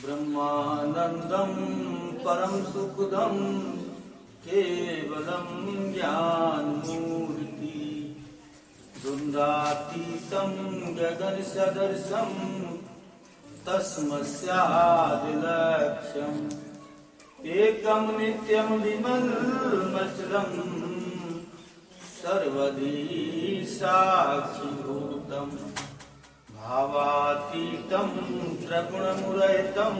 ब्रह्मानंदं परम सुखदं केवलं ज्ञानमूर्ति द्वन्द्वातीतं गगनसदृशं तस्मस्यादिलक्ष्यम् एकं नित्यं विमलमचलं सर्वधी साक्षिभूतम् भावातीतं त्रिगुणमुरहितं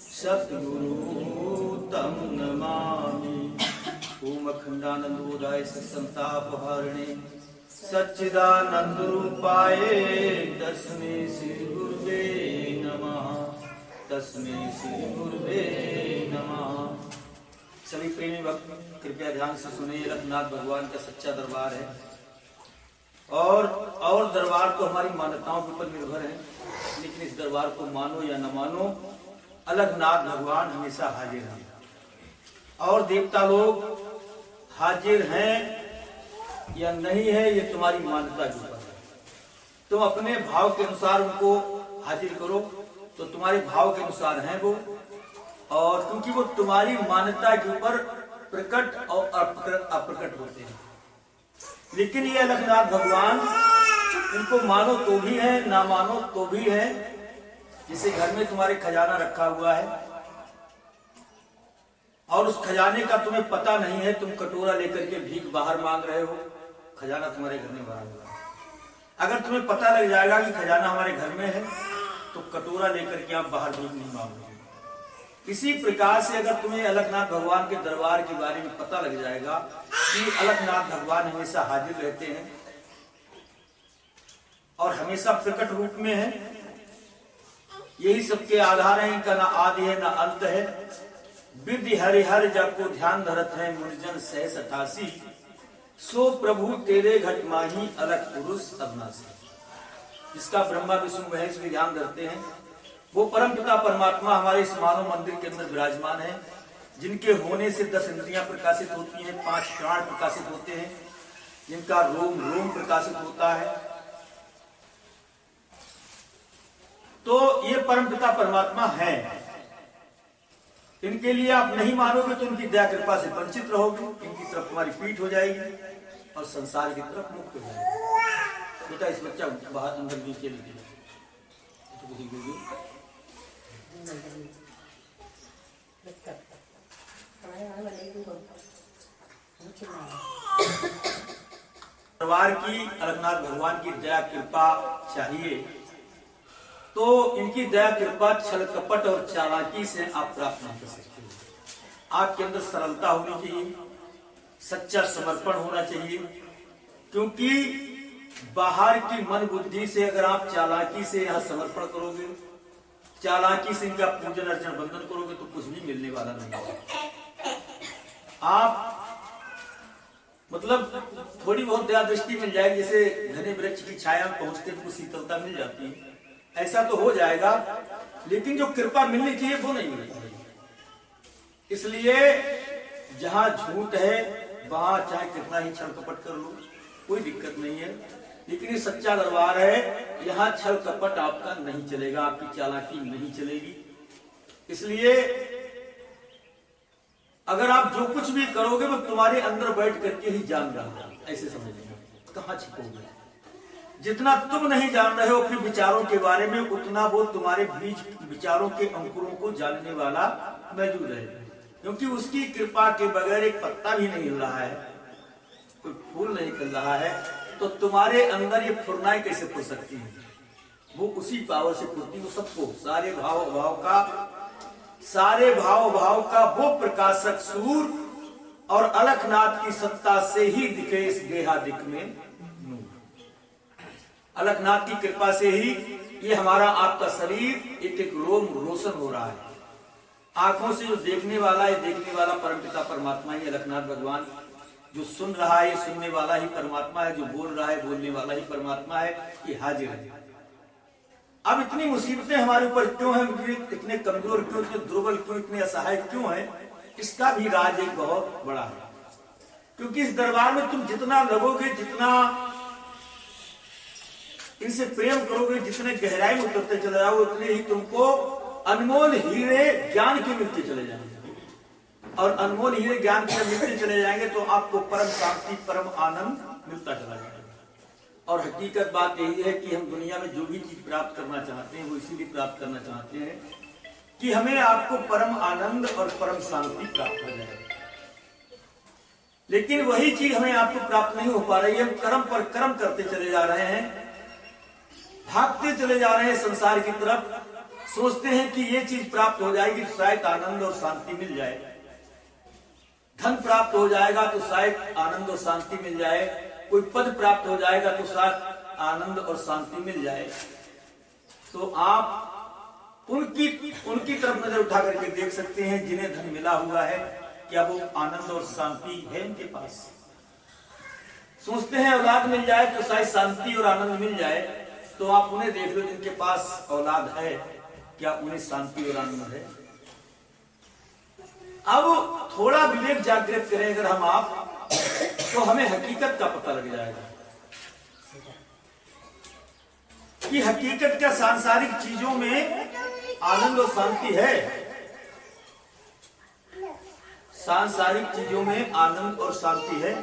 सद्गुरुं नमामि। ओम अखंडानंदोदाय संतापहारिणे सच्चिदानंदरूपाय तस्मै श्री गुरुवे नमः। तस्मै श्री गुरुवे नमः। सभी प्रेमी भक्त कृपया ध्यान से सुनिए। रघुनाथ भगवान का सच्चा दरबार है और दरबार तो हमारी मान्यताओं के ऊपर निर्भर है, लेकिन इस दरबार को मानो या न मानो, अलखनाथ भगवान हमेशा हाजिर हैं और देवता लोग हाजिर हैं या नहीं है ये तुम्हारी मान्यता के ऊपर है। तुम अपने भाव के अनुसार उनको हाजिर करो तो तुम्हारे भाव के अनुसार हैं वो, और क्योंकि वो तुम्हारी मान्यता के ऊपर प्रकट और अप्रकट होते हैं। लेकिन ये अलखनाथ भगवान, इनको मानो तो भी है, ना मानो तो भी है। जैसे घर में तुम्हारे खजाना रखा हुआ है और उस खजाने का तुम्हें पता नहीं है, तुम कटोरा लेकर के भीख बाहर मांग रहे हो, खजाना तुम्हारे घर में भरा हुआ है। अगर तुम्हें पता लग जाएगा कि खजाना हमारे घर में है तो कटोरा लेकर के आप बाहर भीख नहीं मांगोगे। इसी प्रकार से अगर तुम्हें अलखनाथ भगवान के दरबार के बारे में पता लग जाएगा कि अलखनाथ भगवान हमेशा हाजिर रहते हैं और हमेशा प्रकट रूप में है, यही सबके आधार है, इनका ना आदि है ना अंत है। विधि हरिहर जब को ध्यान धरत है मुरजन सहस 88, सो प्रभु तेरे घट माही अलख पुरुष अविनाशी। जिसका ब्रह्मा विष्णु महेश भी ध्यान धरते हैं, वो परम पिता परमात्मा हमारे इस मानव मंदिर के अंदर विराजमान है, जिनके होने से 10 इंद्रियां प्रकाशित होती हैं, 5 प्राण प्रकाशित होते हैं, जिनका रोम रोम प्रकाशित होता है। तो ये परम पिता परमात्मा है। इनके लिए आप नहीं मानोगे तो उनकी दया कृपा से वंचित रहोगे, इनकी तरफ तुम्हारी पीठ हो जाएगी और संसार की तरफ मुक्त हो जाएगी। बेटा इस बच्चा बाहर अंदर भी के लिए दरबार की अलखनाथ भगवान की दया कृपा चाहिए तो इनकी दया कृपा छल कपट और चालाकी से आप प्राप्त नहीं कर सकते। आपके अंदर सरलता होनी चाहिए, सच्चा समर्पण होना चाहिए, क्योंकि बाहर की मन बुद्धि से अगर आप चालाकी से यहाँ समर्पण करोगे, चालाकी से इनका पूजन अर्चन बंधन करोगे तो कुछ भी मिलने वाला नहीं है। आप मतलब थोड़ी बहुत दया दृष्टि मिल जाएगी, जैसे घने वृक्ष की छाया में पहुंचते तो शीतलता मिल जाती है, ऐसा तो हो जाएगा, लेकिन जो कृपा मिलनी चाहिए वो नहीं मिलेगी। इसलिए जहां झूठ है वहां चाहे कितना ही छल कपट कर लो कोई दिक्कत नहीं है, लेकिन ये सच्चा दरबार है, यहाँ छल कपट आपका नहीं चलेगा, आपकी चालाकी नहीं चलेगी। इसलिए अगर आप जो कुछ भी करोगे वो तुम्हारे अंदर बैठ करके ही जान रहा है, ऐसे समझिए। कहाँ छिपोगे? जितना तुम नहीं जान रहे हो अपने विचारों के बारे में, उतना वो तुम्हारे बीच विचारों के अंकुरों को जानने वाला मौजूद है, क्योंकि उसकी कृपा के बगैर एक पत्ता भी नहीं हिल रहा है, कोई फूल नहीं खिल रहा है, तो तुम्हारे अंदर ये फुरनाई कैसे फुर सकती है? वो उसी पावर से फुरती, वो सबको सारे भाव भाव का वो प्रकाशक सूर और अलखनाथ की सत्ता से ही दिखे इस गेहादिक में। अलखनाथ की कृपा से ही ये हमारा आपका शरीर एक एक रोम रोशन हो रहा है। आंखों से जो देखने वाला है, देखने वाला परमपिता परमात्मा ही अलखनाथ भगवान, जो सुन रहा है सुनने वाला ही परमात्मा है, जो बोल रहा है बोलने वाला ही परमात्मा है, ये हाजिर है। अब इतनी मुसीबतें हमारे ऊपर क्यों हैं, इतने कमजोर क्यों, इतने दुर्बल क्यों, इतने असहाय क्यों हैं? इसका भी राज एक बहुत बड़ा है, क्योंकि इस दरबार में तुम जितना लगोगे, जितना इनसे प्रेम करोगे, जितने गहराई में उतरते चले जाओगे, उतने ही तुमको अनमोल हीरे ज्ञान के मिलते चले जाएंगे, और अनमोल हीरे ज्ञान के मिलते चले जाएंगे तो आपको परम शांति, परम आनंद मिलता चला जाएगा। और हकीकत बात यही है कि हम दुनिया में जो भी चीज प्राप्त करना चाहते हैं वो इसीलिए प्राप्त करना चाहते हैं कि हमें आपको परम आनंद और परम शांति प्राप्त हो जाए। लेकिन वही चीज हमें आपको प्राप्त नहीं हो पा रही है। हम कर्म पर कर्म करते चले जा रहे हैं, भागते चले जा रहे हैं संसार की तरफ, सोचते हैं कि ये चीज प्राप्त हो जाएगी तो शायद आनंद और शांति मिल जाए, धन प्राप्त हो जाएगा तो शायद आनंद और शांति मिल जाए, कोई पद प्राप्त हो जाएगा तो शायद आनंद और शांति मिल जाए। तो आप उनकी तरफ नजर उठा करके देख सकते हैं जिन्हें धन मिला हुआ है, क्या वो आनंद और शांति है उनके पास? सोचते हैं औलाद मिल जाए तो शायद शांति और आनंद मिल जाए, तो आप उन्हें देख लो जिनके पास औलाद है, क्या उन्हें शांति और आनंद है? अब थोड़ा विवेक जागृत करें अगर हम आप, तो हमें हकीकत का पता लग जाएगा कि हकीकत क्या सांसारिक चीजों में आनंद और शांति है? सांसारिक चीजों में आनंद और शांति है?